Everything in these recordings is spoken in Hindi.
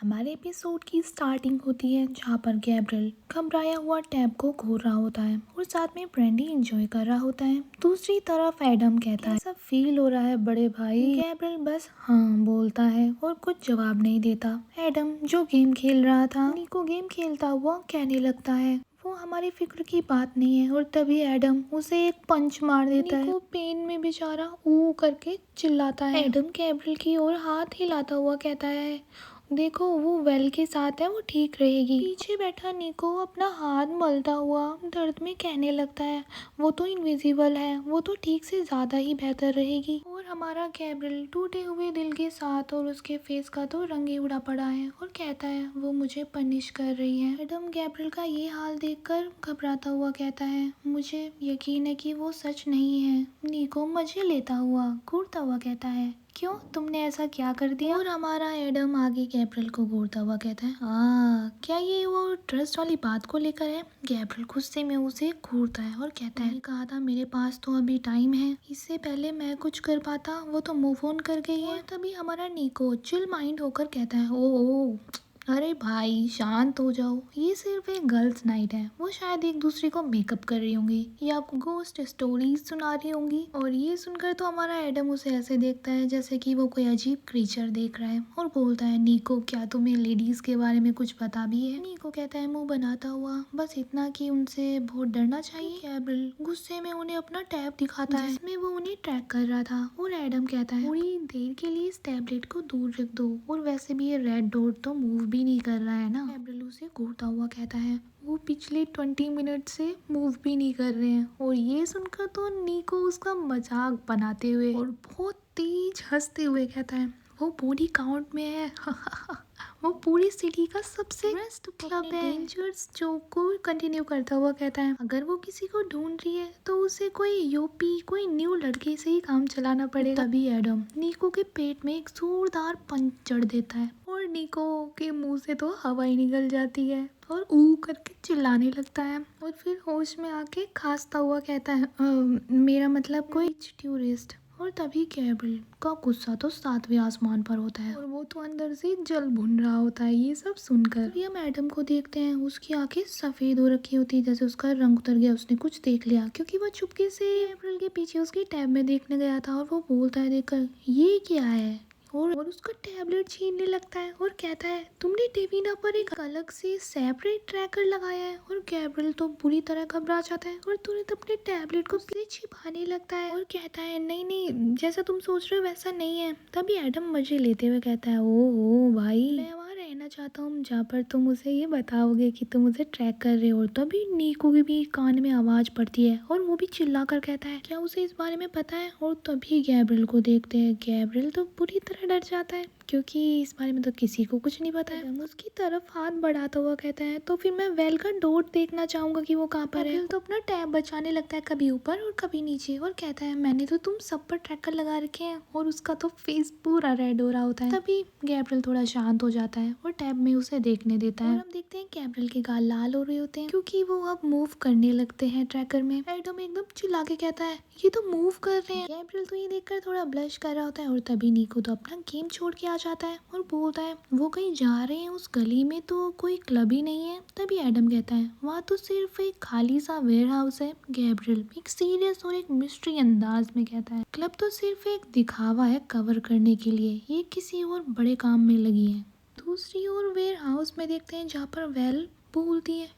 हमारे एपिसोड की स्टार्टिंग होती है जहाँ पर गैब्रियल घबराया हुआ टैब को घूर रहा होता है और साथ में ब्रेंडी एंजॉय कर रहा होता है। दूसरी तरफ एडम कहता है सब फील हो रहा है बड़े भाई। गैब्रियल बस हाँ बोलता है और कुछ जवाब नहीं देता। एडम जो गेम खेल रहा था निको गेम खेलता हुआ कहने लगता है वो हमारी फिक्र की बात नहीं है और तभी एडम उसे एक पंच मार देता है। निको पेन में बेचारा ऊ करके चिल्लाता है। एडम गैब्रियल की ओर हाथ हिलाता हुआ कहता है देखो वो वेल के साथ है, वो ठीक रहेगी। पीछे बैठा निको अपना हाथ मलता हुआ दर्द में कहने लगता है वो तो इनविजिबल है, वो तो ठीक से ज्यादा ही बेहतर रहेगी। और हमारा गैब्रियल टूटे हुए दिल के साथ और उसके फेस का तो रंग ही उड़ा पड़ा है और कहता है वो मुझे पनिश कर रही है। एडम गैब्रियल का ये हाल देखकर घबराता हुआ कहता है मुझे यकीन है कि वो सच नहीं है। निको मजे लेता हुआ घूरता हुआ कहता है क्यों तुमने ऐसा क्या कर दिया। और हमारा एडम आगे गैब्रियल को घूरता हुआ कहता है क्या ये वो ट्रस्ट वाली बात को लेकर है। गैब्रियल गुस्से में उसे घूरता है और कहता है कहा था मेरे पास तो अभी टाइम है, इससे पहले मैं कुछ कर पाता, वो तो मूव ऑन कर गई है। तभी हमारा निको चिल माइंड होकर कहता है ओ अरे भाई शांत हो जाओ, ये सिर्फ एक गर्ल्स नाइट है, वो शायद एक दूसरे को मेकअप कर रही होंगी या गोस्ट स्टोरीज सुना रही होंगी। और ये सुनकर तो हमारा एडम उसे ऐसे देखता है जैसे कि वो कोई अजीब क्रीचर देख रहा है और बोलता है निको क्या तुम्हें लेडीज के बारे में कुछ पता भी है। निको कहता है मुंह बनाता हुआ बस इतना कि उनसे बहुत डरना चाहिए। गैब्रियल गुस्से में उन्हें अपना टैब दिखाता है जिसमें वो उन्हें ट्रैक कर रहा था और एडम कहता है थोड़ी देर के लिए इस टैबलेट को दूर रख दो, और वैसे भी ये रेड डॉट तो मूव भी नहीं कर रहा है ना। गैब्रियल उसे घूरता हुआ कहता है वो पिछले 20 मिनट से मूव भी नहीं कर रहे हैं। और ये सुनकर तो निको उसका मजाक बनाते हुए और बहुत तेज हंसते हुए कहता है वो बॉडी काउंट में है वो पूरी सिटी का सबसे बेस्ट क्लब है। डेंजर्स जोक को कंटिन्यू करता हुआ कहता है अगर वो किसी को ढूंढ रही है तो उसे कोई यूपी कोई न्यू लड़के से ही काम चलाना पड़ेगा। तभी एडम निको के पेट में एक जोरदार पंच चढ़ देता है और निको के मुंह से तो हवा ही निकल जाती है और ऊ करके चिल्लाने लगता है और फिर होश में आके खांसता हुआ कहता है मेरा मतलब कोई टूरिस्ट। और तभी गैब्रियल का गुस्सा तो 7वें आसमान पर होता है और वो तो अंदर से जल भुन रहा होता है ये सब सुनकर। तभी हम एडम को देखते हैं उसकी आंखें सफेद हो रखी होती है जैसे उसका रंग उतर गया, उसने कुछ देख लिया क्योंकि वो चुपके से गैब्रियल के पीछे उसकी टैब में देखने गया था और वो बोलता है देखकर ये क्या है और उसका टैबलेट छीनने लगता है और कहता है तुमने डेविना पर एक अलग से सेपरेट ट्रैकर लगाया है। और गैब्रियल तो बुरी तरह घबरा जाता है और तुरंत अपने टैबलेट को उससे छिपाने लगता है और कहता है नहीं नहीं जैसा तुम सोच रहे हो वैसा नहीं है। तभी एडम मजे लेते हुए कहता है ओ भाई मैं वहाँ रहना चाहता हूँ जहाँ पर तुम उसे ये बताओगे कि तुम उसे ट्रैक कर रहे हो। तभी निको की भी कान में आवाज पड़ती है और वो भी चिल्ला कर कहता है क्या उसे इस बारे में पता है। और तभी गैब्रियल को देखते हैं, गैब्रियल तो बुरी तरह डर जाता है क्योंकि इस बारे में तो किसी को कुछ नहीं पता है। उसकी तरफ हाथ बढ़ाता हुआ कहता है तो फिर मैं वेल का डॉट देखना चाहूंगा कि वो कहाँ पर है। तो अपना टैब बचाने लगता है कभी ऊपर और कभी नीचे और कहता है मैंने तो तुम सब पर ट्रैकर लगा रखे हैं। और उसका तो फेस पूरा रेड हो रहा होता है। तभी गैब्रियल थोड़ा शांत हो जाता है और टैब में उसे देखने देता है और हम देखते हैं गैब्रियल के गाल लाल हो रहे होते हैं क्योंकि वो अब मूव करने लगते हैं ट्रैकर में। एडम एकदम चिल्ला के कहता है ये तो मूव कर रहे हैं। गैब्रियल तो ये देखकर थोड़ा ब्लश कर रहा होता है और तभी निको तो अपना गेम छोड़ के आ जाता है और बोलता है वो कहीं जा रहे हैं, उस गली में तो कोई क्लब ही नहीं है। तभी एडम कहता है वहाँ तो सिर्फ एक खाली सा वेयर हाउस है। गैब्रियल एक सीरियस और एक मिस्ट्री अंदाज में कहता है क्लब तो सिर्फ एक दिखावा है कवर करने के लिए, ये किसी और बड़े काम में लगी है। दूसरी ओर वेयर हाउस में देखते हैं जहाँ पर वेल बोलती है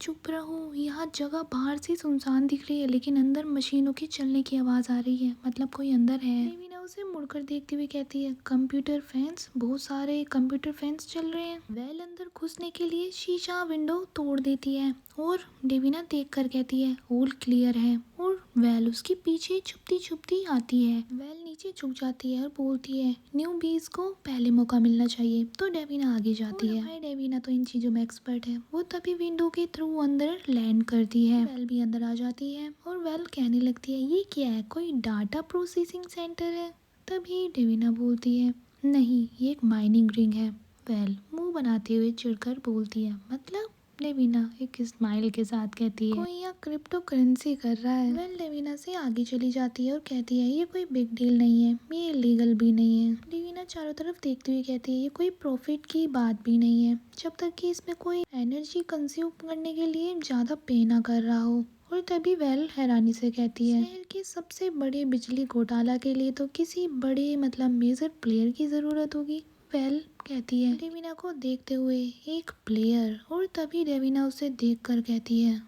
चुप रहो, यहाँ जगह बाहर से सुनसान दिख रही है लेकिन अंदर मशीनों के चलने की आवाज आ रही है, मतलब कोई अंदर है। डेविना उसे मुड़कर देखती हुई कहती है कंप्यूटर फैंस, बहुत सारे कंप्यूटर फैंस चल रहे हैं। वेल अंदर घुसने के लिए शीशा विंडो तोड़ देती है और डेविना देख कर कहती है ऑल क्लियर है। और वेल उसके पीछे छुपती छुपती आती है। वेल नीचे झुक जाती है और बोलती है न्यू बीज को पहले मौका मिलना चाहिए। तो डेविना आगे जाती है। हमारी डेविना तो इन चीजों में एक्सपर्ट है। वो तभी विंडो के थ्रू अंदर लैंड करती है। वेल भी अंदर आ जाती है और वेल कहने लगती है ये क्या है, कोई डाटा प्रोसेसिंग सेंटर है। तभी डेविना बोलती है नहीं ये एक माइनिंग रिंग है। वेल मुंह बनाते हुए चिढ़कर बोलती है मतलब लेविना एक स्माइल के साथ कहती है, कोई यहाँ क्रिप्टो करेंसी कर रहा है। वेल लेविना से आगे चली जाती है और कहती है ये कोई बिग डील नहीं है, ये इलीगल भी नहीं है। लेविना चारों तरफ देखती हुई कहती है ये कोई प्रॉफिट की बात भी नहीं है, जब तक कि इसमें कोई एनर्जी कंज्यूम करने के लिए ज्यादा पे ना कर रहा हो। और तभी वेल हैरानी से कहती है शहर के सबसे बड़े बिजली घोटाला के लिए तो किसी बड़े मेजर प्लेयर की जरूरत होगी। वेल कहती है डेविना को देखते हुए, एक प्लेयर। और तभी डेविना उसे देखकर कहती है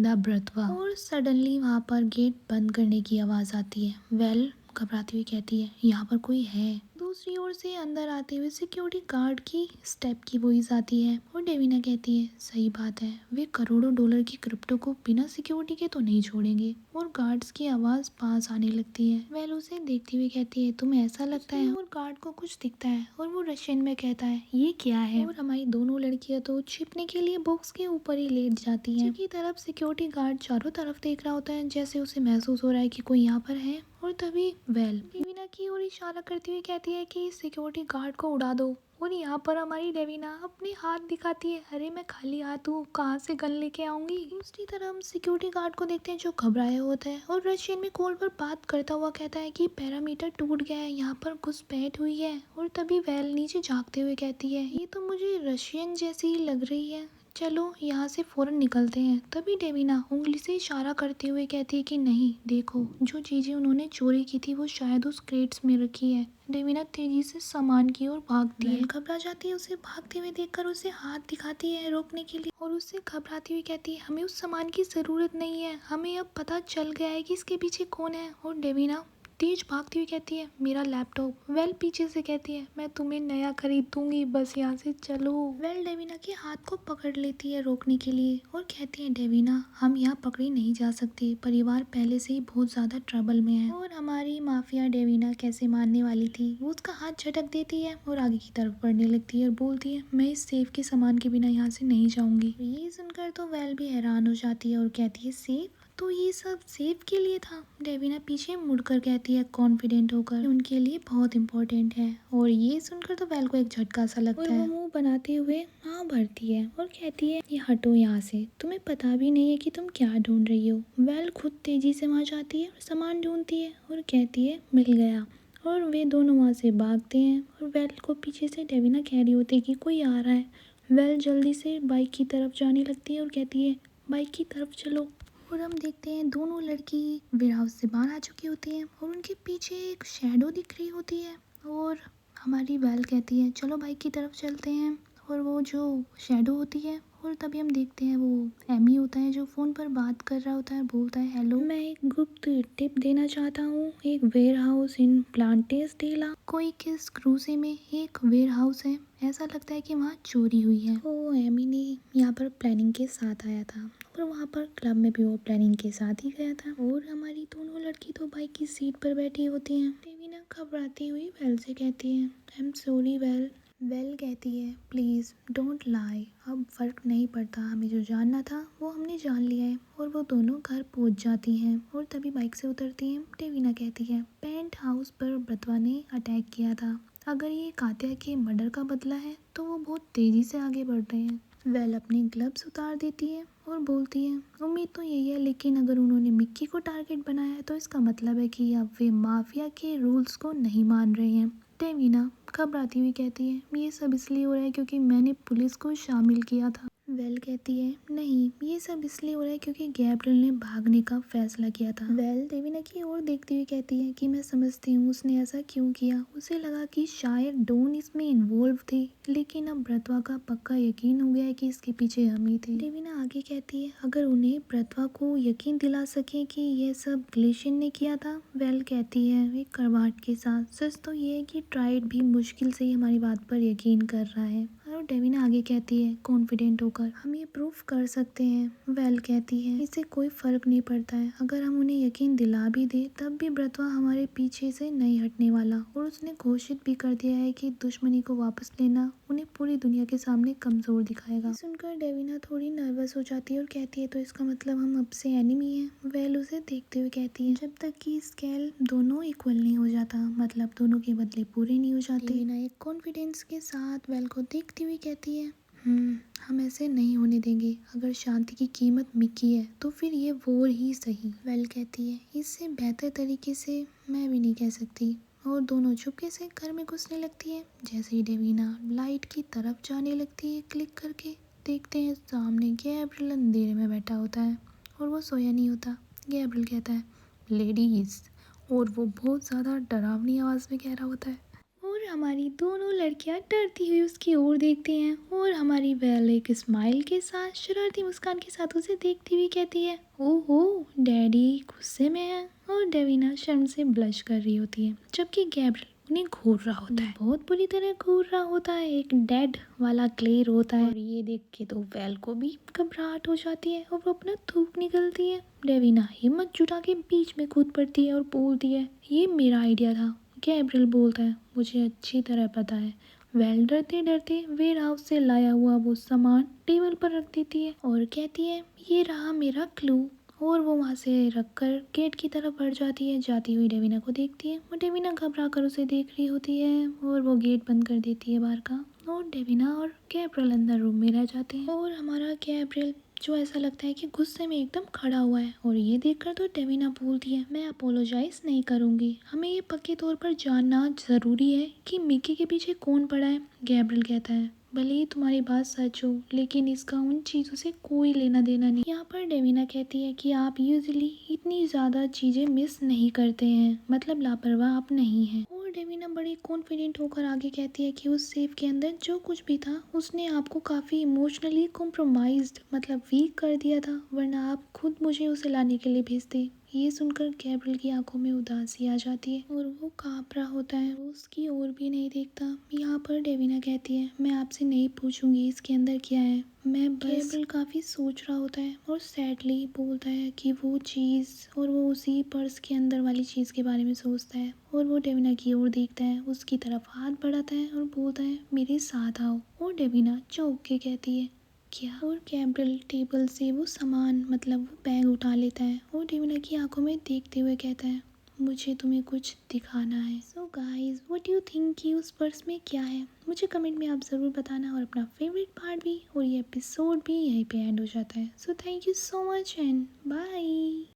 द ब्रतवा। और सडनली वहाँ पर गेट बंद करने की आवाज आती है। वेल घबराती हुई कहती है यहाँ पर कोई है। दूसरी ओर से अंदर आते हुए सिक्योरिटी गार्ड की स्टेप की वॉइस आती है और डेविना कहती है सही बात है, वे करोड़ों डॉलर की क्रिप्टो को बिना सिक्योरिटी के तो नहीं छोड़ेंगे। और गार्ड्स की आवाज पास आने लगती है। वेल उसे देखती हुई कहती है तुम्हें ऐसा लगता है। और गार्ड को कुछ दिखता है और वो रशियन में कहता है ये क्या है। और हमारी दोनों लड़कियां तो छिपने के लिए बॉक्स के ऊपर ही लेट जाती हैं। की तरफ सिक्योरिटी गार्ड चारों तरफ देख रहा होता है, जैसे उसे महसूस हो रहा है कि कोई यहाँ पर है। और तभी वेल डेविना की ओर इशारा करती हुई कहती है कि सिक्योरिटी गार्ड को उड़ा दो। और यहाँ पर हमारी डेविना अपने हाथ दिखाती है, अरे मैं खाली हाथ हूँ, कहाँ से गन लेके आऊंगी। दूसरी तरफ हम सिक्योरिटी गार्ड को देखते हैं जो घबराया होता है और रशियन में कॉल पर बात करता हुआ कहता है कि पैरामीटर टूट गया है, यहाँ पर घुसपैठ हुई है। और तभी वेल नीचे झाँकते हुए कहती है ये तो मुझे रशियन जैसी ही लग रही है, चलो यहाँ से फौरन निकलते हैं। तभी डेविना उंगली से इशारा करते हुए कहती है कि नहीं देखो, जो चीजें उन्होंने चोरी की थी वो शायद उस क्रेट्स में रखी है। डेविना तेजी से सामान की ओर भागती है। घबरा जाती है, उसे भागते हुए देखकर उसे हाथ दिखाती है रोकने के लिए और उससे घबराती हुई कहती है हमें उस सामान की जरूरत नहीं है, हमें अब पता चल गया है कि इसके पीछे कौन है। और डेविना तेज भागती हुई कहती है मेरा लैपटॉप। वेल पीछे से कहती है मैं तुम्हें नया खरीद दूंगी, बस यहाँ से चलो। वेल डेविना के हाथ को पकड़ लेती है रोकने के लिए और कहती है डेविना हम यहाँ पकड़ी नहीं जा सकते, परिवार पहले से ही बहुत ज्यादा ट्रबल में है। और हमारी माफिया डेविना कैसे मानने वाली थी, वो उसका हाथ झटक देती है और आगे की तरफ बढ़ने लगती है और बोलती है मैं इस सेफ के सामान के बिना यहाँ से नहीं जाऊंगी। ये सुनकर तो वेल भी हैरान हो जाती है और कहती है सेफ, तो ये सब सेफ के लिए था। डेविना पीछे मुड़कर कहती है कॉन्फिडेंट होकर उनके लिए बहुत इम्पोर्टेंट है। और ये सुनकर तो वेल को एक झटका सा लगता है। वो मुंह बनाते हुए हाँ भरती है और कहती है ये हटो यहाँ से, तुम्हें पता भी नहीं है कि तुम क्या ढूंढ रही हो। वेल खुद तेजी से वहाँ जाती है और सामान ढूंढती है और कहती है मिल गया। और वे दोनों वहाँ से भागते हैं और वेल को पीछे से डेविना कह रही होती है कि कोई आ रहा है। वेल जल्दी से बाइक की तरफ जाने लगती है और कहती है बाइक की तरफ चलो। और हम देखते हैं दोनों लड़की वेयर हाउस से बाहर आ चुकी होती हैं और उनके पीछे एक शैडो दिख रही होती है। और हमारी वेल कहती है चलो बाइक की तरफ चलते हैं। और वो जो शैडो होती है और तभी हम देखते हैं वो एमी होता है जो फ़ोन पर बात कर रहा होता है, बोलता है हेलो मैं एक गुप्त टिप देना चाहता हूँ, एक वेयर हाउस इन प्लांटेस डेला कोई किस क्रूजे में एक वेयर हाउस है, ऐसा लगता है कि वहाँ चोरी हुई है। वो एमी ने यहाँ पर प्लानिंग के साथ आया था और वहाँ पर क्लब में भी वो प्लानिंग के साथ ही गया था। और हमारी दोनों लड़की तो बाइक की सीट पर बैठी होती हैं। डेविना घबराती हुई वेल से कहती है I am sorry well. Well कहती है प्लीज़ डोंट लाई, अब फ़र्क नहीं पड़ता, हमें जो जानना था वो हमने जान लिया है। और वो दोनों घर पहुंच जाती हैं और तभी बाइक से उतरती हैं। डेविना कहती है पेंट हाउस पर ब्रतवा ने अटैक किया था, अगर ये कात्या के मर्डर का बदला है तो वो बहुत तेज़ी से आगे बढ़ रहे हैं। वेल अपने ग्लव्स उतार देती है और बोलती है उम्मीद तो यही है, लेकिन अगर उन्होंने मिक्की को टारगेट बनाया है तो इसका मतलब है कि अब वे माफिया के रूल्स को नहीं मान रहे हैं। डेविना घबराती हुई कहती है ये सब इसलिए हो रहा है क्योंकि मैंने पुलिस को शामिल किया था। वेल कहती है नहीं, ये सब इसलिए हो रहा है क्योंकि गैब्रियल ने भागने का फैसला किया था। वेल डेविना की ओर देखती हुई कहती है कि मैं समझती हूँ उसने ऐसा क्यों किया, उसे लगा कि शायद डॉन इसमें इन्वॉल्व थी, लेकिन अब ब्रतवा का पक्का यकीन हो गया है कि इसके पीछे हम ही थे। डेविना आगे कहती है अगर उन्हें ब्रतवा को यकीन दिला सके कि यह सब ग्लेशियन ने किया था। वेल कहती है एक करवाट के साथ, सच तो ये है कि ट्राइड भी मुश्किल से ही हमारी बात पर यकीन कर रहा है। और डेविना आगे कहती है कॉन्फिडेंट होकर हम ये प्रूफ कर सकते हैं। वेल कहती है इससे कोई फर्क नहीं पड़ता है, अगर हम उन्हें यकीन दिला भी दे तब भी ब्रतवा हमारे पीछे से नहीं हटने वाला। और उसने घोषित भी कर दिया है कि दुश्मनी को वापस लेना उन्हें पूरी दुनिया के सामने कमजोर दिखाएगा। सुनकर डेविना थोड़ी नर्वस हो जाती है और कहती है तो इसका मतलब हम अब से एनिमी हैं। वेल उसे देखते हुए कहती है जब तक कि स्केल दोनों इक्वल नहीं हो जाता, मतलब दोनों के बदले पूरे नहीं हो जाते। डेविना एक कॉन्फिडेंस के साथ वेल को देखती हुई कहती है हम ऐसे नहीं होने देंगे। अगर शांति की कीमत मिकी है तो फिर ये वॉर ही सही। वेल कहती है, इससे बेहतर तरीके से मैं भी नहीं कह सकती। और दोनों चुपके से घर में घुसने लगती है। जैसे ही डेवीना लाइट की तरफ जाने लगती है क्लिक करके, देखते हैं सामने गैब्रियल अंधेरे में बैठा होता है और वो सोया नहीं होता। गैब्रियल कहता है लेडीज, और वो बहुत ज़्यादा डरावनी आवाज़ में कह रहा होता है। और हमारी दोनों लड़कियां डरती हुई उसकी ओर देखती हैं और हमारी बेल एक स्माइल के साथ शरारती मुस्कान के साथ उसे देखती हुई कहती है ओहो डैडी गुस्से में है। और डेविना शर्म से ब्लश कर रही होती है, जबकि गैब्रियल उन्हें घूर रहा होता है, बहुत बुरी तरह घूर रहा होता है। एक डेड वाला क्लेयर होता है और ये देख के तो वेल को भी घबराहट हो जाती है और वो अपना थूक निकलती है। डेविना हिम्मत जुटा के बीच में कूद पड़ती है और बोलती है ये मेरा आइडिया था। गैब्रियल बोलता है मुझे अच्छी तरह पता है। वेल डरते डरते वेयर हाउस से लाया हुआ वो सामान टेबल पर रख देती है और कहती है ये रहा मेरा क्लू। और वो वहाँ से रखकर गेट की तरफ बढ़ जाती है। जाती हुई डेविना को देखती है, वो डेविना घबरा कर उसे देख रही होती है और वो गेट बंद कर देती है बाहर का। और डेविना और गैब्रियल अंदर रूम में रह जाते हैं और हमारा गैब्रियल जो ऐसा लगता है कि गुस्से में एकदम खड़ा हुआ है। और ये देखकर तो डेविना बोलती है मैं अपोलोजाइज नहीं करूँगी, हमें ये पक्के तौर पर जानना ज़रूरी है कि मिकी के पीछे कौन पड़ा है। गैब्रियल कहता है भले ही तुम्हारी बात सच हो, लेकिन इसका उन चीज़ों से कोई लेना देना नहीं। यहाँ पर डेविना कहती है कि आप यूजुअली इतनी ज़्यादा चीज़ें मिस नहीं करते हैं, मतलब लापरवाह आप नहीं हैं। और डेविना बड़ी कॉन्फिडेंट होकर आगे कहती है कि उस सेफ के अंदर जो कुछ भी था उसने आपको काफ़ी इमोशनली कॉम्प्रोमाइज्ड मतलब वीक कर दिया था, वरना आप खुद मुझे उसे लाने के लिए भेजते। ये सुनकर गैब्रियल की आंखों में उदासी आ जाती है और वो काँप रहा होता है, वो उसकी ओर भी नहीं देखता। यहाँ पर डेविना कहती है मैं आपसे नहीं पूछूंगी इसके अंदर क्या है, मैं बस। गैब्रियल काफ़ी सोच रहा होता है और सैडली बोलता है कि वो चीज़, और वो उसी पर्स के अंदर वाली चीज़ के बारे में सोचता है। और वो डेविना की ओर देखता है, उसकी तरफ हाथ बढ़ाता है और बोलता है मेरे साथ आओ। और डेविना चौंक के कहती है क्या। और गैब्रियल टेबल से वो सामान मतलब वो बैग उठा लेता है और डेविना की आंखों में देखते हुए कहता है मुझे तुम्हें कुछ दिखाना है। So guys what you think कि उस पर्स में क्या है, मुझे कमेंट में आप ज़रूर बताना। और अपना फेवरेट पार्ट भी और ये एपिसोड भी यहीं पे एंड हो जाता है। So thank you so much and bye.